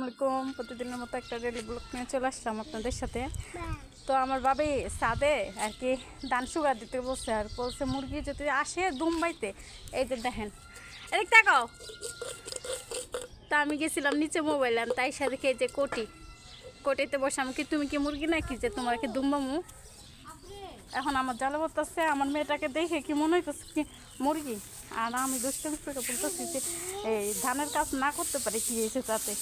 আলাইকুম। প্রতিদিনের মতো একটা ডেইলি ব্লগ নিয়ে চলে আসলাম আপনাদের সাথে। তো আমার বাবা ছাদে আর কি ধান সুগার দিতে বলছে, আর বলছে মুরগি যদি আসে দুমবাইতে এই যে দেখেন এদিক তাকাও। তা আমি গেছিলাম নিচে মোবাইল আন, তাই সাথে এই যে কোটিতে বসে আমি কি তুমি কি মুরগি নাকি যে তোমার কি দুমবামু। এখন আমার জ্বালা বলতেছে, আমার মেয়েটাকে দেখে কি মনে হইতেছে কি মুরগি। আর আমি দুষ্টমি করে বলতেছি যে এই ধানের কাজ না করতে পারে কি হয়েছে, তাতে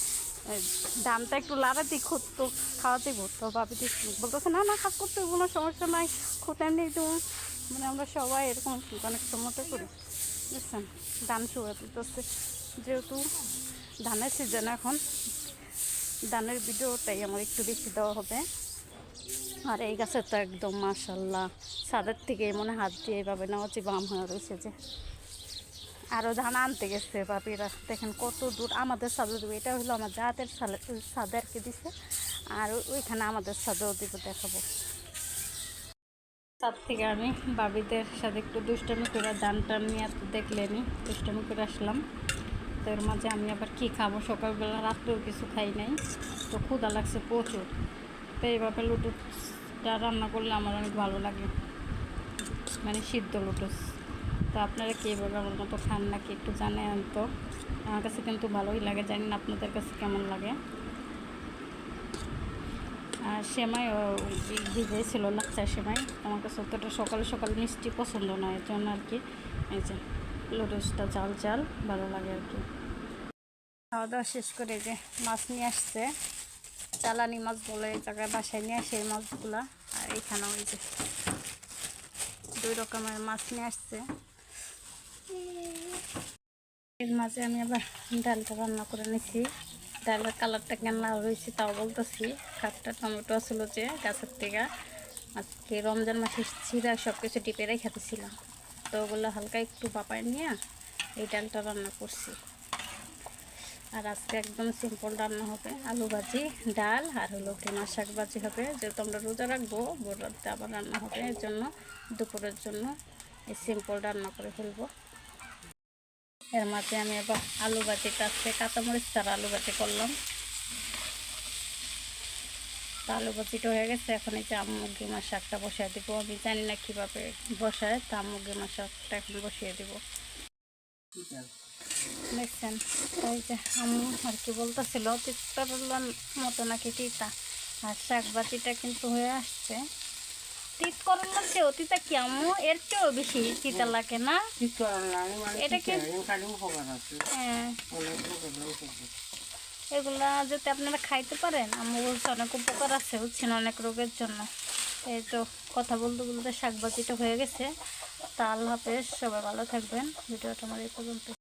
ধানটা একটু লাড়াতে খুদ তো খাওয়াতে তো ভাবি বলতেছে না না কাজ করতে কোনো সমস্যা নাই, খুদ এমনি তো মানে আমরা সবাই এরকম অনেক সময় করি বুঝছেন। ধান শুয়ে দিতেছে যেহেতু ধানের সিজন, এখন ধানের ভিডিওটাই আমার একটু বেশি দেওয়া হবে। আর এই গাছের তো একদম মাশাল্লাহ ছাদের থেকে মনে হাত দিয়ে এইভাবে নেওয়া বাম হয়ে রয়েছে যে। আরও ধান আনতে গেছে বাপিরা, দেখেন কত দূর আমাদের ছাদে দেবে। এটা হলো আমার জাতের ছাদে আর কি দিছে, আর ওইখানে আমাদের ছাদেও দিব, দেখাবো। ছাদ থেকে আমি বাবিদের সাথে একটু দুষ্টামি করে ধান টান নিয়ে দেখলেনি দুষ্টামি করে আসলাম। তো এর মাঝে আমি আবার কী খাবো, সকালবেলা রাত্রেও কিছু খাই নাই, তো ক্ষুধা লাগছে প্রচুর। তো এইভাবে লুটুসটা রান্না করলে আমার অনেক ভালো লাগে, মানে সিদ্ধ লুটুস। তো আপনারা কি এইভাবে আমার মতো খান নাকি একটু জানেন তো। আমার কাছে কিন্তু ভালোই লাগে, জানি না আপনাদের কাছে কেমন লাগে। আর সেমাইও ভিজে ছিল, লাচ্চা সেমাই। আমার কাছে অতটা সকাল সকাল মিষ্টি পছন্দ নয়, এর জন্য আর কি এই যে লুটুসটা চাল চাল ভালো লাগে আর কি। খাওয়া দাওয়া শেষ করে যে মাছ নিয়ে আসছে, চালানি মাছ বলে এই জায়গায় বাসায় নিয়ে আসে এই মাছগুলা। আর এইখানেও এই যে 2 রকমের মাছ নিয়ে আসছে। এর মাঝে আমি আবার ডালটা রান্না করে নিছি। ডালের কালারটা কেমন রয়েছে তাও বলতেছি। কাঠটা টমেটো আসলো যে গাছের থেকে, আজকে রমজান মাসে ছিঁড়া সব কিছু টিপে রেখেছিলাম, তো ওগুলো হালকা একটু বাপায় নিয়ে এই ডালটা রান্না করছি। আর আজকে একদম সিম্পল রান্না হবে, আলু ভাজি, ডাল আর হলো ভুনা শাক ভাজি হবে। যেহেতু আমরা রোজা রাখবো, ভোর রাতে আবার রান্না হবে, এর জন্য দুপুরের জন্য এই সিম্পল রান্না করে ফেলবো। এর মাঝে আমি আবার আলু ভাজিটা আজকে কাঁচামরিচ ছাড়া আলু ভাজি করলাম। তো আলু ভাজিটা হয়ে গেছে, এখন এই যে আম্মু গিমা শাকটা বসায় দিব। আমি জানি না কীভাবে বসায়, তা আম্মু গিমা শাকটা এখন বসিয়ে দিব। দেখছেন ওই যে আম্মু আর কি বলতেছিল তিতার মতো নাকি তিতা, আর শাক ভাজিটা কিন্তু হয়ে আসছে। তিত করলার চেয়েও তিতা কি আম্মু, এর চেয়েও বেশি তিতা লাগে না? এটা কি হ্যাঁ, এগুলা যদি আপনারা খাইতে পারেন, আম্মু বলছে অনেক উপকার আছে বুঝছেন, অনেক রোগের জন্য। এই তো কথা বলতে বলতে শাক ভাজিটা হয়ে গেছে। তা আল্লাহ হাফেজ, সবাই ভালো থাকবেন। ভিডিওটা আমার এই পর্যন্ত।